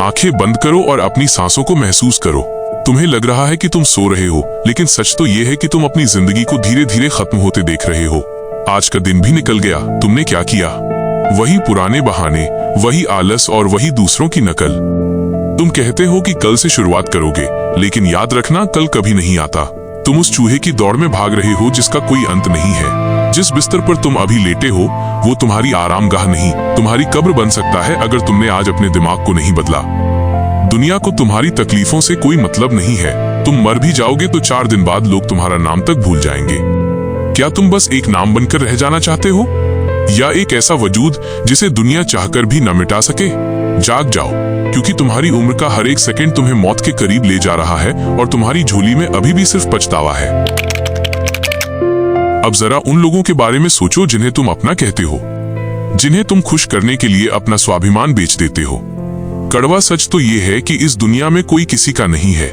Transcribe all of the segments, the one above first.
आंखें बंद करो और अपनी सांसों को महसूस करो। तुम्हें लग रहा है कि तुम सो रहे हो, लेकिन सच तो ये है कि तुम अपनी जिंदगी को धीरे धीरे खत्म होते देख रहे हो। आज का दिन भी निकल गया, तुमने क्या किया? वही पुराने बहाने, वही आलस और वही दूसरों की नकल। तुम कहते हो कि कल से शुरुआत करोगे, लेकिन याद रखना कल कभी नहीं आता। तुम उस चूहे की दौड़ में भाग रहे हो जिसका कोई अंत नहीं है। जिस बिस्तर पर तुम अभी लेटे हो वो तुम्हारी आरामगाह नहीं, तुम्हारी कब्र बन सकता है अगर तुमने आज अपने दिमाग को नहीं बदला। दुनिया को तुम्हारी तकलीफों से कोई मतलब नहीं है। तुम मर भी जाओगे तो 4 दिन बाद लोग तुम्हारा नाम तक भूल जाएंगे। क्या तुम बस एक नाम बनकर रह जाना चाहते हो, या एक ऐसा वजूद जिसे दुनिया चाहकर भी न मिटा सके? जाग जाओ, क्योंकि तुम्हारी उम्र का हर एक सेकंड तुम्हें मौत के करीब ले जा रहा है और तुम्हारी झोली में अभी भी सिर्फ पछतावा है। अब जरा उन लोगों के बारे में सोचो जिन्हें तुम अपना कहते हो, जिन्हें तुम खुश करने के लिए अपना स्वाभिमान बेच देते हो। कड़वा सच तो ये है कि इस दुनिया में कोई किसी का नहीं है।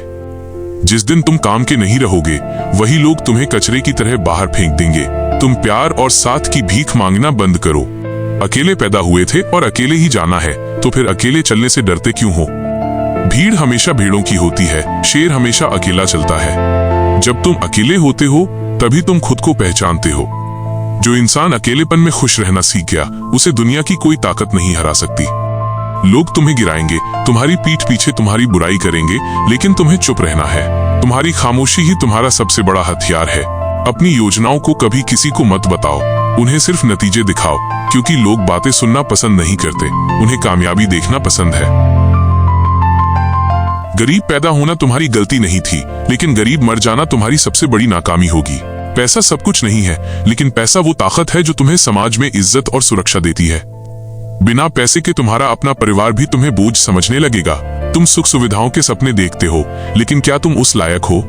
जिस दिन तुम काम के नहीं रहोगे, वही लोग तुम्हें कचरे की तरह बाहर फेंक देंगे। तुम प्यार और साथ की भीख मांगना बंद करो। अकेले पैदा हुए थे और अकेले ही जाना है, तो फिर अकेले चलने से डरते क्यों हो? भीड़ हमेशा भेड़ों की होती है, शेर हमेशा अकेला चलता है। जब तुम अकेले होते हो तभी तुम खुद को पहचानते हो। जो इंसान अकेलेपन में खुश रहना सीख गया, उसे दुनिया की कोई ताकत नहीं हरा सकती। लोग तुम्हें गिराएंगे, तुम्हारी पीठ पीछे तुम्हारी बुराई करेंगे, लेकिन तुम्हें चुप रहना है। तुम्हारी खामोशी ही तुम्हारा सबसे बड़ा हथियार है। अपनी योजनाओं को कभी किसी को मत बताओ, उन्हें सिर्फ नतीजे दिखाओ, क्योंकि लोग बातें सुनना पसंद नहीं करते, उन्हें कामयाबी देखना पसंद है। गरीब पैदा होना तुम्हारी गलती नहीं थी, लेकिन गरीब मर जाना तुम्हारी सबसे बड़ी नाकामी होगी। पैसा सब कुछ नहीं है, लेकिन पैसा वो ताकत है जो तुम्हें समाज में इज्जत और सुरक्षा देती है। बिना पैसे के तुम्हारा अपना परिवार भी तुम्हें बोझ समझने लगेगा। तुम सुख सुविधाओं के सपने देखते हो, लेकिन क्या तुम उस लायक हो?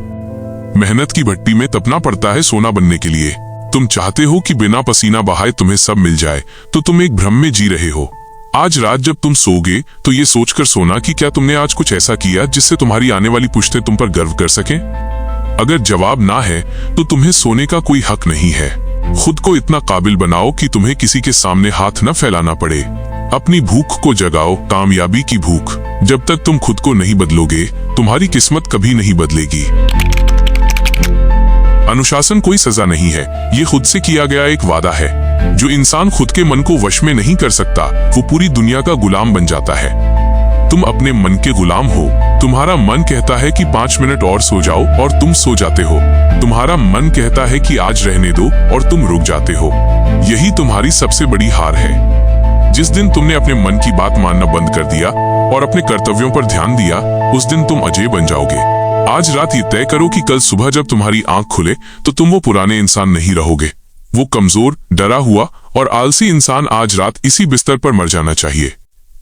मेहनत की भट्टी में तपना पड़ता है सोना बनने के लिए। तुम चाहते हो कि बिना पसीना बहाए तुम्हें सब मिल जाए, तो तुम एक भ्रम में जी रहे हो। आज रात जब तुम सोओगे तो ये सोचकर सोना कि क्या तुमने आज कुछ ऐसा किया जिससे तुम्हारी आने वाली पुश्तें तुम पर गर्व कर सकें। अगर जवाब ना है तो तुम्हें सोने का कोई हक नहीं है। खुद को इतना काबिल बनाओ कि तुम्हें किसी के सामने हाथ न फैलाना पड़े। अपनी भूख को जगाओ, कामयाबी की भूख। जब तक तुम खुद को नहीं बदलोगे, तुम्हारी किस्मत कभी नहीं बदलेगी। अनुशासन कोई सजा नहीं है, ये खुद से किया गया एक वादा है। जो इंसान खुद के मन को वश में नहीं कर सकता, वो पूरी दुनिया का गुलाम बन जाता है। तुम अपने मन के गुलाम हो। तुम्हारा मन कहता है कि 5 मिनट और सो जाओ और तुम सो जाते हो। तुम्हारा मन कहता है कि आज रहने दो और तुम रुक जाते हो। यही तुम्हारी सबसे बड़ी हार है। जिस दिन तुमने अपने मन की बात मानना बंद कर दिया और अपने कर्तव्यों पर ध्यान दिया, उस दिन तुम अजय बन जाओगे। आज रात ये तय करो कि कल सुबह जब तुम्हारी आंख खुले तो तुम वो पुराने इंसान नहीं रहोगे। वो कमजोर, डरा हुआ और आलसी इंसान आज रात इसी बिस्तर पर मर जाना चाहिए।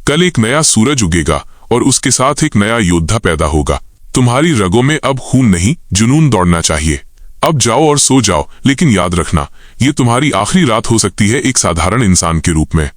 कल एक नया सूरज उगेगा और उसके साथ एक नया योद्धा पैदा होगा। तुम्हारी रगों में अब खून नहीं, जुनून दौड़ना चाहिए। अब जाओ और सो जाओ, लेकिन याद रखना, ये तुम्हारी आखिरी रात हो सकती है एक साधारण इंसान के रूप में।